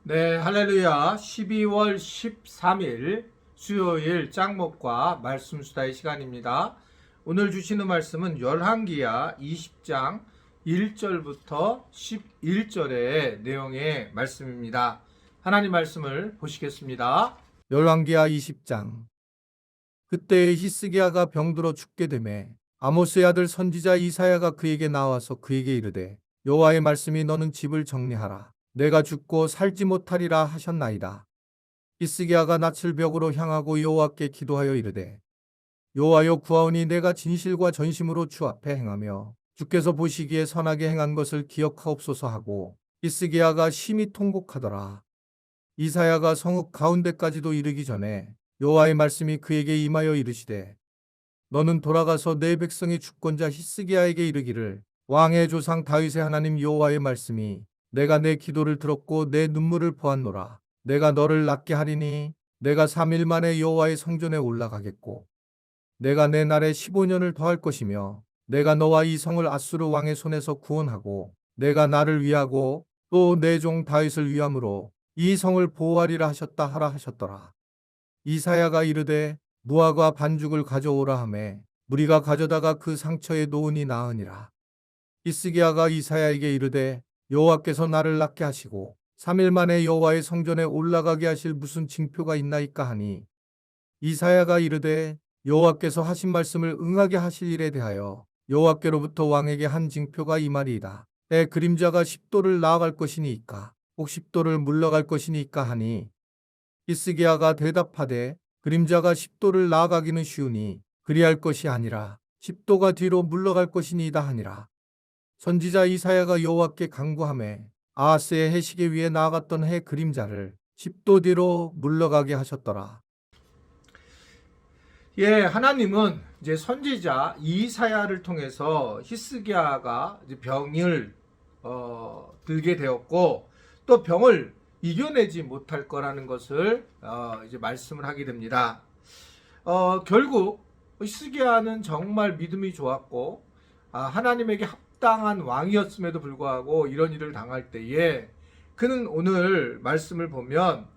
네, 할렐루야. 12월 13일 수요일 짱목과 말씀 수다의 시간입니다. 오늘 주시는 말씀은 열왕기야 20장 1절부터 11절의 내용의 말씀입니다. 하나님 말씀을 보시겠습니다. 열왕기야 20장. 그때 히스기야가 병들어 죽게 되매 아모스의 아들 선지자 이사야가 그에게 나와서 그에게 이르되 여호와의 말씀이 너는 집을 정리하라. 내가 죽고 살지 못하리라 하셨나이다. 히스기야가 낯을 벽으로 향하고 여호와께 기도하여 이르되 여호와여 구하오니 내가 진실과 전심으로 주 앞에 행하며 주께서 보시기에 선하게 행한 것을 기억하옵소서 하고 히스기야가 심히 통곡하더라. 이사야가 성읍 가운데까지도 이르기 전에 여호와의 말씀이 그에게 임하여 이르시되 너는 돌아가서 내 백성의 주권자 히스기야에게 이르기를 왕의 조상 다윗의 하나님 여호와의 말씀이 내가 내 기도를 들었고 내 눈물을 보았노라. 내가 너를 낫게 하리니 내가 3일 만에 여호와의 성전에 올라가겠고 내가 내 날에 15년을 더할 것이며 내가 너와 이 성을 아수르 왕의 손에서 구원하고 내가 나를 위하고 또 내 종 다윗을 위함으로 이 성을 보호하리라 하셨다 하라 하셨더라. 이사야가 이르되 무화과 반죽을 가져오라 하매 무리가 가져다가 그 상처에 놓으니 나으니라. 히스기야가 이사야에게 이르되 여호와께서 나를 낫게 하시고 3일 만에 여호와의 성전에 올라가게 하실 무슨 징표가 있나이까 하니 이사야가 이르되 여호와께서 하신 말씀을 응하게 하실 일에 대하여 여호와께로부터 왕에게 한 징표가 이 말이이다. 내 그림자가 10도를 나아갈 것이니이까 혹 10도를 물러갈 것이니이까 하니 히스기야가 대답하되 그림자가 10도를 나아가기는 쉬우니 그리할 것이 아니라 10도가 뒤로 물러갈 것이니이다 하니라. 선지자 이사야가 여호와께 간구하매 아하스의 해시계 위에 나아갔던 해 그림자를 10도 뒤로 물러가게 하셨더라. 예, 하나님은 이제 선지자 이사야를 통해서 히스기야가 이제 병을 들게 되었고 또 병을 이겨내지 못할 거라는 것을 이제 말씀을 하게 됩니다. 결국 히스기야는 정말 믿음이 좋았고 하나님에게 합당한 왕이었음에도 불구하고 이런 일을 당할 때에 그는 오늘 말씀을 보면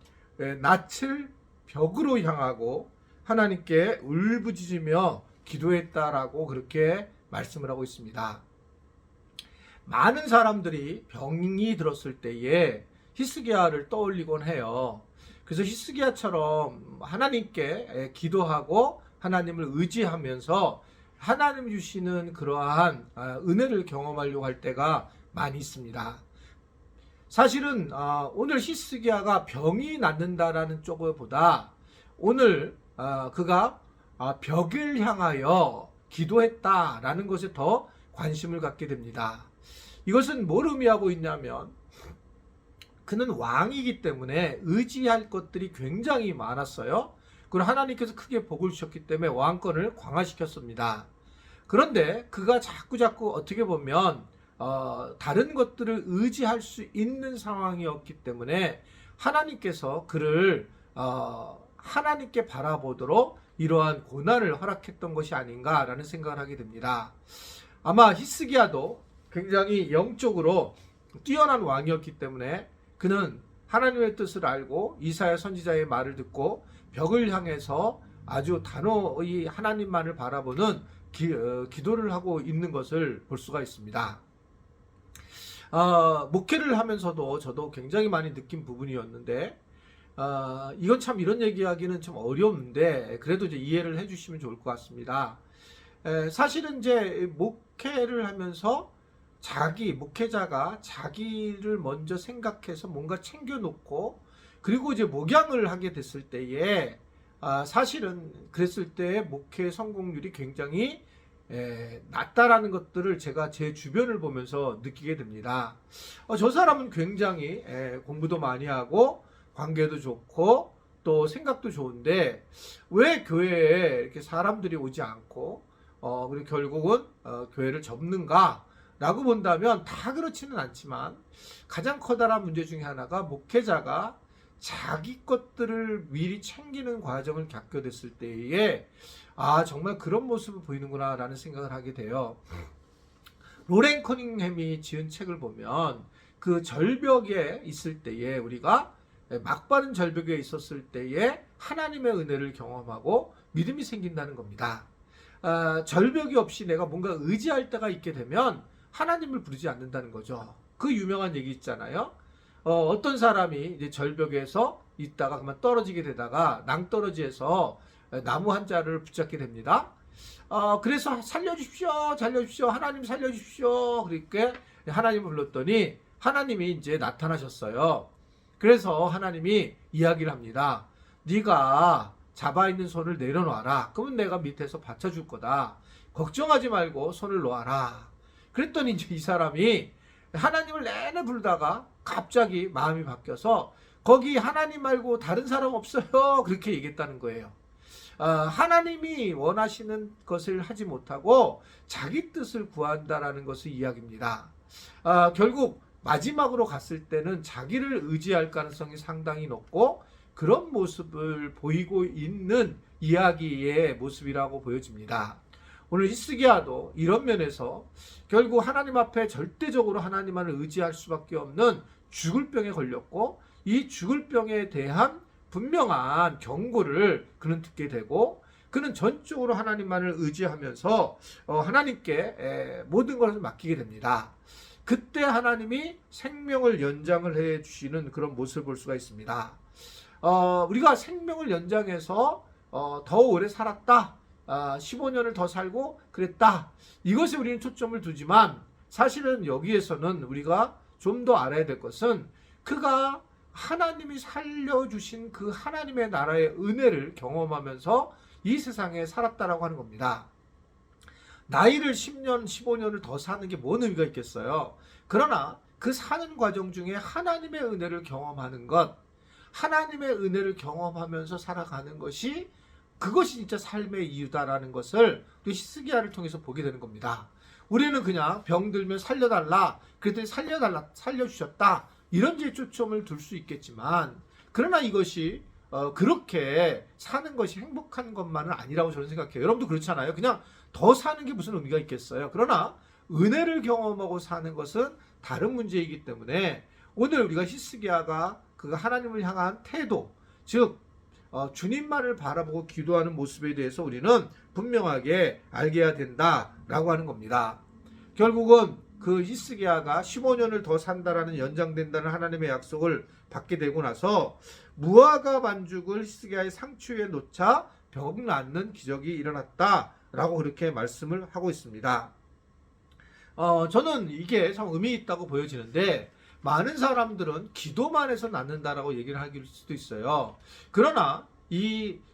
낯을 벽으로 향하고 하나님께 울부짖으며 기도했다라고 그렇게 말씀을 하고 있습니다. 많은 사람들이 병이 들었을 때에 히스기야를 떠올리곤 해요. 그래서 히스기야처럼 하나님께 기도하고 하나님을 의지하면서 하나님 주시는 그러한 은혜를 경험하려고 할 때가 많이 있습니다. 사실은 오늘 히스기야가 병이 낫는다라는 쪽보다 오늘 그가 벽을 향하여 기도했다라는 것에 더 관심을 갖게 됩니다. 이것은 뭘 의미하고 있냐면 그는 왕이기 때문에 의지할 것들이 굉장히 많았어요. 그리고 하나님께서 크게 복을 주셨기 때문에 왕권을 강화시켰습니다. 그런데 그가 자꾸 어떻게 보면 다른 것들을 의지할 수 있는 상황이었기 때문에 하나님께서 그를 하나님께 바라보도록 이러한 고난을 허락했던 것이 아닌가라는 생각을 하게 됩니다. 아마 히스기야도 굉장히 영적으로 뛰어난 왕이었기 때문에 그는 하나님의 뜻을 알고 이사야 선지자의 말을 듣고 벽을 향해서 아주 단호히 하나님만을 바라보는 기도를 하고 있는 것을 볼 수가 있습니다. 목회를 하면서도 저도 굉장히 많이 느낀 부분이었는데 이건 참 이런 얘기하기는 좀 어려운데 그래도 이제 이해를 해주시면 좋을 것 같습니다. 사실은 이제 목회를 하면서 목회자가 자기를 먼저 생각해서 뭔가 챙겨놓고 그리고 이제 목양을 하게 됐을 때에 사실은 그랬을 때 목회 성공률이 굉장히 낮다라는 것들을 제가 제 주변을 보면서 느끼게 됩니다. 저 사람은 굉장히 공부도 많이 하고 관계도 좋고 또 생각도 좋은데 왜 교회에 이렇게 사람들이 오지 않고 그리고 결국은 교회를 접는가? 라고 본다면 다 그렇지는 않지만 가장 커다란 문제 중에 하나가 목회자가 자기 것들을 미리 챙기는 과정을 겪게 됐을 때에 정말 그런 모습을 보이는구나 라는 생각을 하게 돼요. 로렌 커닝햄이 지은 책을 보면 그 절벽에 있을 때에 우리가 막바른 절벽에 있었을 때에 하나님의 은혜를 경험하고 믿음이 생긴다는 겁니다. 절벽이 없이 내가 뭔가 의지할 때가 있게 되면 하나님을 부르지 않는다는 거죠. 그 유명한 얘기 있잖아요. 어떤 사람이 이제 절벽에서 있다가 그만 떨어지게 되다가 낭떠러지에서 나무 한 자를 붙잡게 됩니다. 그래서 살려주십시오, 살려주십시오, 하나님 살려주십시오. 그렇게 하나님 불렀더니 하나님이 이제 나타나셨어요. 그래서 하나님이 이야기를 합니다. 네가 잡아있는 손을 내려놔라. 그러면 내가 밑에서 받쳐줄 거다. 걱정하지 말고 손을 놓아라. 그랬더니 이제 이 사람이 하나님을 내내 부르다가 갑자기 마음이 바뀌어서 거기 하나님 말고 다른 사람 없어요. 그렇게 얘기했다는 거예요. 하나님이 원하시는 것을 하지 못하고 자기 뜻을 구한다라는 것을 이야기입니다. 결국 마지막으로 갔을 때는 자기를 의지할 가능성이 상당히 높고 그런 모습을 보이고 있는 이야기의 모습이라고 보여집니다. 오늘 히스기야도 이런 면에서 결국 하나님 앞에 절대적으로 하나님만을 의지할 수밖에 없는 죽을 병에 걸렸고 이 죽을 병에 대한 분명한 경고를 그는 듣게 되고 그는 전적으로 하나님만을 의지하면서 하나님께 모든 것을 맡기게 됩니다. 그때 하나님이 생명을 연장을 해 주시는 그런 모습을 볼 수가 있습니다. 우리가 생명을 연장해서 더 오래 살았다. 15년을 더 살고 그랬다. 이것에 우리는 초점을 두지만 사실은 여기에서는 우리가 좀 더 알아야 될 것은 그가 하나님이 살려주신 그 하나님의 나라의 은혜를 경험하면서 이 세상에 살았다라고 하는 겁니다. 나이를 10년, 15년을 더 사는 게 뭔 의미가 있겠어요? 그러나 그 사는 과정 중에 하나님의 은혜를 경험하는 것, 하나님의 은혜를 경험하면서 살아가는 것이 그것이 진짜 삶의 이유다라는 것을 우리 히스기야를 통해서 보게 되는 겁니다. 우리는 그냥 병들면 살려달라, 그랬더니 살려주셨다, 이런 데 초점을 둘 수 있겠지만 그러나 이것이 그렇게 사는 것이 행복한 것만은 아니라고 저는 생각해요. 여러분도 그렇잖아요. 그냥 더 사는 게 무슨 의미가 있겠어요. 그러나 은혜를 경험하고 사는 것은 다른 문제이기 때문에 오늘 우리가 히스기야가 그 하나님을 향한 태도, 즉 주님만을 바라보고 기도하는 모습에 대해서 우리는 분명하게 알게 된다라고 하는 겁니다. 결국은 그 히스기야가 15년을 더 산다라는 연장된다는 하나님의 약속을 받게 되고 나서 무화과 반죽을 히스기야의 상추에 놓자 병 낫는 기적이 일어났다라고 그렇게 말씀을 하고 있습니다. 저는 이게 참 의미 있다고 보여지는데 많은 사람들은 기도만 해서 낫는다라고 얘기를 할 수도 있어요. 그러나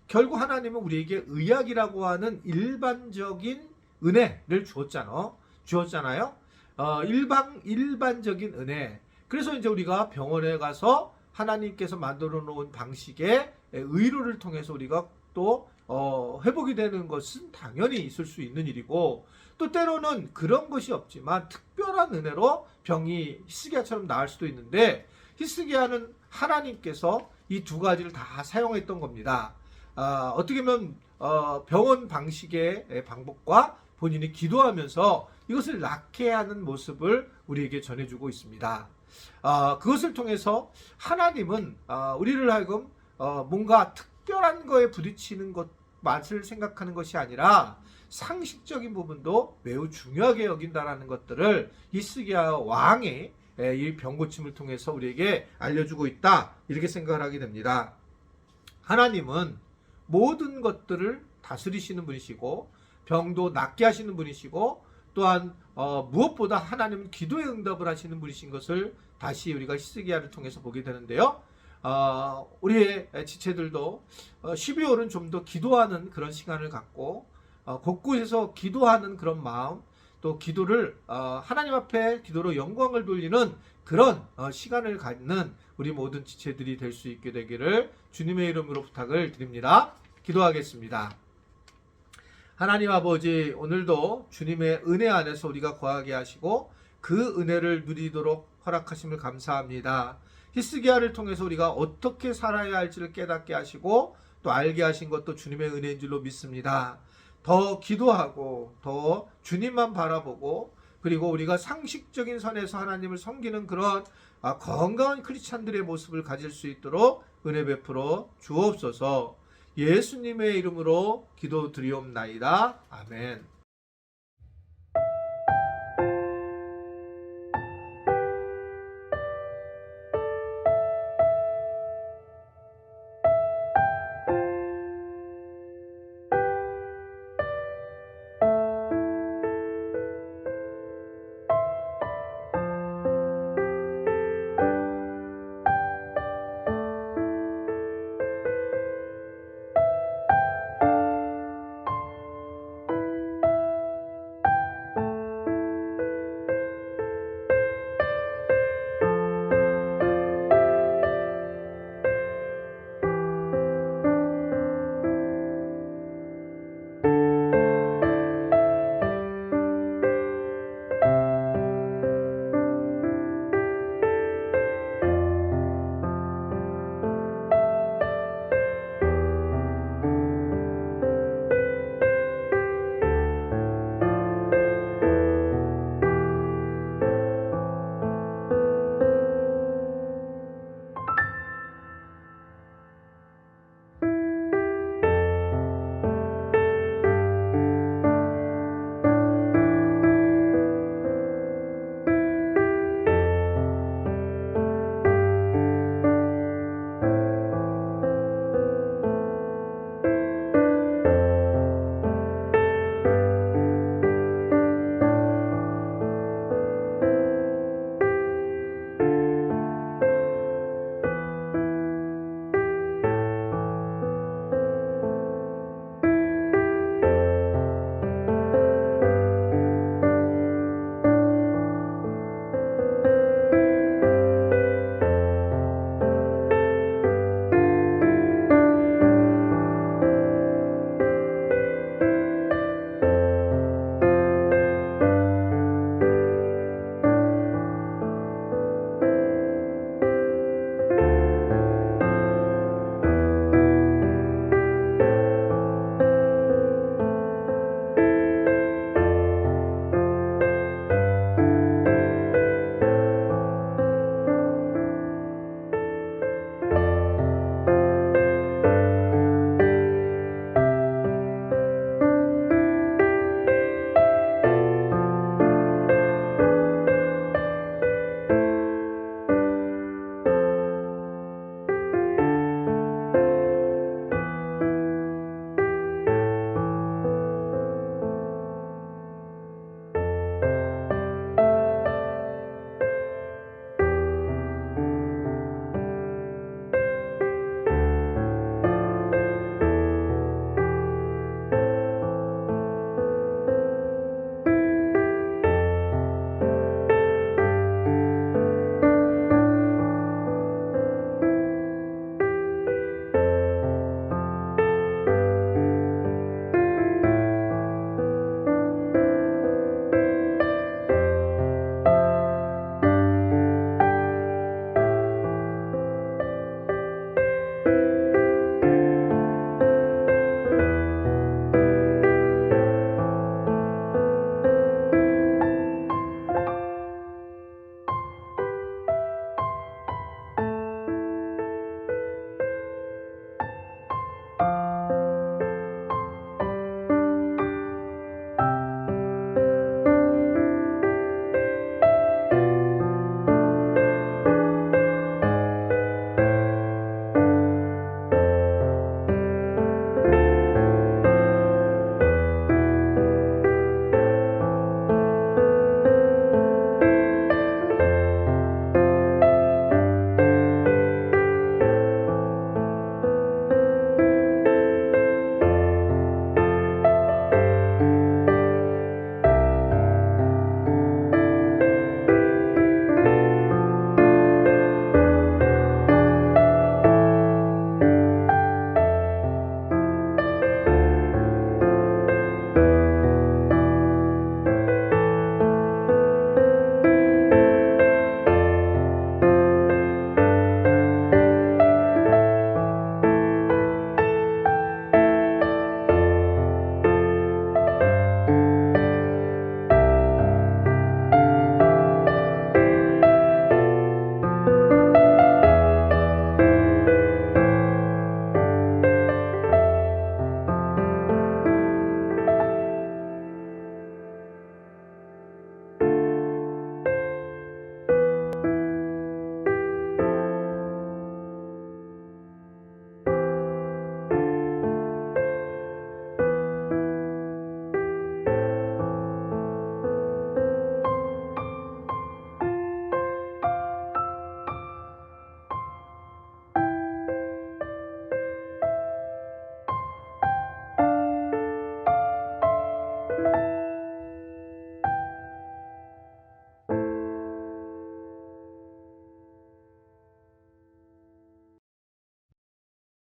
결국 하나님은 우리에게 의학이라고 하는 일반적인 은혜를 주었잖아요. 일반적인 은혜. 그래서 이제 우리가 병원에 가서 하나님께서 만들어 놓은 방식의 의료를 통해서 우리가 또 회복이 되는 것은 당연히 있을 수 있는 일이고 또 때로는 그런 것이 없지만 특별한 은혜로 병이 히스기야처럼 나을 수도 있는데 히스기야는 하나님께서 이 두 가지를 다 사용했던 겁니다. 어떻게 보면 병원 방식의 방법과 본인이 기도하면서 이것을 낫게 하는 모습을 우리에게 전해주고 있습니다. 그것을 통해서 하나님은 우리를 하여금 뭔가 특별한 거에 부딪히는 것 맛을 생각하는 것이 아니라 상식적인 부분도 매우 중요하게 여긴다라는 것들을 히스기야 왕의 이 병고침을 통해서 우리에게 알려주고 있다, 이렇게 생각을 하게 됩니다. 하나님은 모든 것들을 다스리시는 분이시고 병도 낫게 하시는 분이시고 또한 무엇보다 하나님은 기도에 응답을 하시는 분이신 것을 다시 우리가 히스기야를 통해서 보게 되는데요. 우리의 지체들도 12월은 좀 더 기도하는 그런 시간을 갖고 곳곳에서 기도하는 그런 마음, 또 기도를 하나님 앞에 기도로 영광을 돌리는 그런 시간을 갖는 우리 모든 지체들이 될 수 있게 되기를 주님의 이름으로 부탁을 드립니다. 기도하겠습니다. 하나님 아버지, 오늘도 주님의 은혜 안에서 우리가 거하게 하시고 그 은혜를 누리도록 허락하심을 감사합니다. 히스기야를 통해서 우리가 어떻게 살아야 할지를 깨닫게 하시고 또 알게 하신 것도 주님의 은혜인 줄로 믿습니다. 더 기도하고 더 주님만 바라보고 그리고 우리가 상식적인 선에서 하나님을 섬기는 그런 건강한 크리스찬들의 모습을 가질 수 있도록 은혜 베풀어 주옵소서. 예수님의 이름으로 기도드리옵나이다. 아멘.